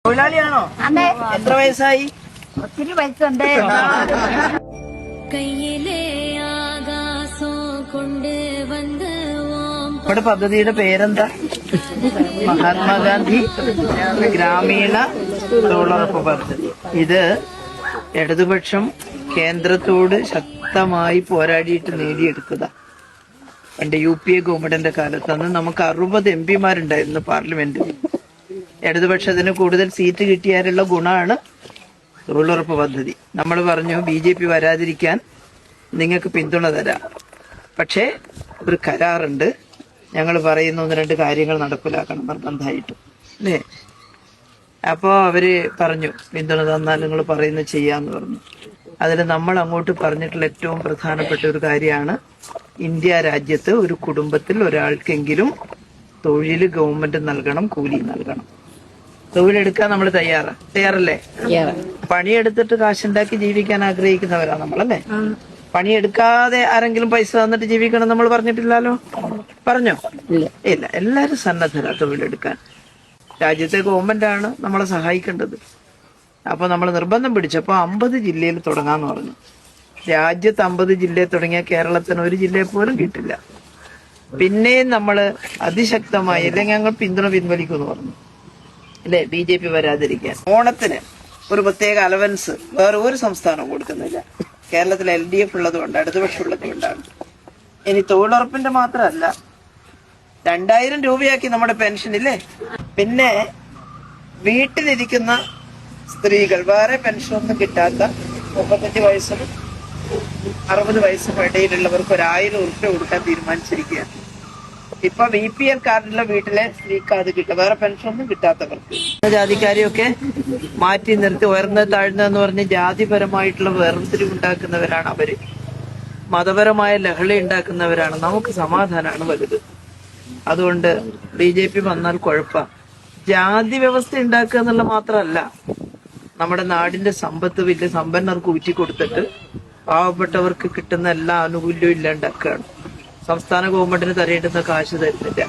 തൊഴിലാളിയാണോ? എത്ര വയസ്സായി? ഒത്തിരി വയസ്സുണ്ട്. നമ്മുടെ പദ്ധതിയുടെ പേരെന്താ? മഹാത്മാഗാന്ധി ഗ്രാമീണ തൊഴിലുറപ്പ് പദ്ധതി. ഇത് ഇടതുപക്ഷം കേന്ദ്രത്തോട് ശക്തമായി പോരാടിയിട്ട് നേടിയെടുത്തതാ. പണ്ട് UPA ഗവൺമെന്റിന്റെ കാലത്ത് അന്ന് നമുക്ക് 60 MP പാർലമെന്റിൽ. ഇടതുപക്ഷത്തിന് കൂടുതൽ സീറ്റ് കിട്ടിയാലുള്ള ഗുണമാണ് തൊഴിലുറപ്പ് പദ്ധതി. നമ്മൾ പറഞ്ഞു BJP വരാതിരിക്കാൻ നിങ്ങൾക്ക് പിന്തുണ തരാം, പക്ഷേ ഒരു കരാറുണ്ട്, ഞങ്ങൾ പറയുന്ന 1-2 കാര്യങ്ങൾ നടപ്പിലാക്കണം നിർബന്ധമായിട്ടും, അല്ലേ? അപ്പോൾ അവര് പറഞ്ഞു പിന്തുണ തന്നാൽ നിങ്ങൾ പറയുന്നത് ചെയ്യാന്ന് പറഞ്ഞു. അതിൽ നമ്മൾ അങ്ങോട്ട് പറഞ്ഞിട്ടുള്ള ഏറ്റവും പ്രധാനപ്പെട്ട ഒരു കാര്യമാണ് ഇന്ത്യ രാജ്യത്ത് ഒരു കുടുംബത്തിൽ ഒരാൾക്കെങ്കിലും തൊഴിൽ ഗവൺമെന്റ് നൽകണം, കൂലി നൽകണം. തൊഴിലെടുക്കാൻ നമ്മൾ തയ്യാറല്ലേ? പണിയെടുത്തിട്ട് കാശുണ്ടാക്കി ജീവിക്കാൻ ആഗ്രഹിക്കുന്നവരാണ് നമ്മളല്ലേ? പണിയെടുക്കാതെ ആരെങ്കിലും പൈസ തന്നിട്ട് ജീവിക്കണം നമ്മൾ പറഞ്ഞിട്ടില്ലല്ലോ. പറഞ്ഞോ? ഇല്ല. എല്ലാരും സന്നദ്ധരാ തൊഴിലെടുക്കാൻ. രാജ്യത്തെ ഗവൺമെന്റാണ് നമ്മളെ സഹായിക്കേണ്ടത്. അപ്പൊ നമ്മൾ നിർബന്ധം പിടിച്ചപ്പോ 50 ജില്ലയിൽ തുടങ്ങാന്ന് പറഞ്ഞു. രാജ്യത്ത് 50 ജില്ലയിൽ തുടങ്ങിയ കേരളത്തിന് ഒരു ജില്ലയിൽ പോലും കിട്ടില്ല. പിന്നെയും നമ്മള് അതിശക്തമായി അല്ലെങ്കിൽ ഞങ്ങൾ പിന്തുണ പിൻവലിക്കുമെന്ന് പറഞ്ഞു, അല്ലെ? BJP വരാതിരിക്കാൻ. ഓണത്തിന് ഒരു പ്രത്യേക അലവൻസ് വേറെ ഒരു സംസ്ഥാനവും കൊടുക്കുന്നില്ല. കേരളത്തിൽ LDF ഉള്ളതുകൊണ്ട്, ഇടതുപക്ഷം ഉള്ളതുകൊണ്ടാണ്. ഇനി തൊഴിലുറപ്പിന്റെ മാത്രമല്ല, 2000 രൂപയാക്കി നമ്മുടെ പെൻഷൻ, ഇല്ലേ? പിന്നെ വീട്ടിലിരിക്കുന്ന സ്ത്രീകൾ, വേറെ പെൻഷനൊന്നും കിട്ടാത്ത 35 വയസ്സിനും 60 വയസ്സിനും ഇടയിലുള്ളവർക്ക് 1000 ഉറുപ്പിക കൊടുക്കാൻ തീരുമാനിച്ചിരിക്കുകയാണ്. ഇപ്പൊ BPL കാർഡുള്ള വീട്ടിലെ സ്ത്രീക്ക് അത് കിട്ടും, വേറെ പെൻഷനൊന്നും കിട്ടാത്തവർക്ക്. ജാതിക്കാരെയൊക്കെ മാറ്റി നിർത്തി ഉയർന്ന താഴ്ന്നെന്ന് പറഞ്ഞ് ജാതിപരമായിട്ടുള്ള വേർതിരിവുണ്ടാക്കുന്നവരാണ് അവര്. മതപരമായ ലഹള ഉണ്ടാക്കുന്നവരാണ്. നമുക്ക് സമാധാനമാണ് വലുത്. അതുകൊണ്ട് BJP വന്നാൽ കുഴപ്പം. ജാതി വ്യവസ്ഥ ഉണ്ടാക്കുക എന്നുള്ള മാത്രമല്ല, നമ്മുടെ നാടിന്റെ സമ്പത്ത് വലിയ സമ്പന്നർക്ക് ഊറ്റിക്കൊടുത്തിട്ട് പാവപ്പെട്ടവർക്ക് കിട്ടുന്ന എല്ലാ ആനുകൂല്യവും ഇല്ലാണ്ടാക്കുകയാണ്. സംസ്ഥാന ഗവൺമെന്റിന് തരേണ്ടുന്ന കാശ് തരുന്നില്ല.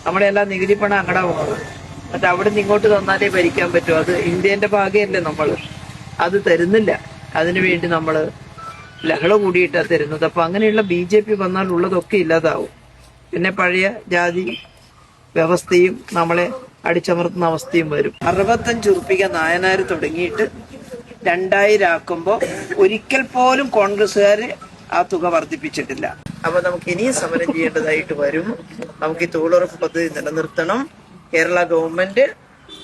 നമ്മുടെ എല്ലാ നികുതി പണം അങ്ങടെ പോകണം. എന്നിട്ട് അവിടെ നിന്ന് ഇങ്ങോട്ട് തന്നാലേ ഭരിക്കാൻ പറ്റൂ. അത് ഇന്ത്യന്റെ ഭാഗമല്ലേ നമ്മൾ. അത് തരുന്നില്ല. അതിനുവേണ്ടി നമ്മൾ ലഹള കൂടിയിട്ടാണ് തരുന്നത്. അപ്പൊ അങ്ങനെയുള്ള BJP വന്നാൽ ഉള്ളതൊക്കെ ഇല്ലാതാവും. പിന്നെ പഴയ ജാതി വ്യവസ്ഥയും നമ്മളെ അടിച്ചമർത്തുന്ന അവസ്ഥയും വരും. 65 ഉറുപ്പിക നായനാർ തുടങ്ങിയിട്ട് 2000 ആക്കുമ്പോ ഒരിക്കൽ പോലും കോൺഗ്രസ്സുകാര് ആ തുക വർദ്ധിപ്പിച്ചിട്ടില്ല. അപ്പൊ നമുക്ക് ഇനിയും സമരം ചെയ്യേണ്ടതായിട്ട് വരും. നമുക്ക് ഈ തൊഴിലുറപ്പ് പദ്ധതി നിലനിർത്തണം. കേരള ഗവൺമെന്റ്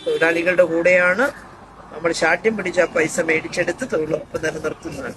തൊഴിലാളികളുടെ കൂടെയാണ്. നമ്മൾ ശാഠ്യം പിടിച്ച പൈസ മേടിച്ചെടുത്ത് തൊഴിലുറപ്പ് നിലനിർത്തുന്നതാണ്.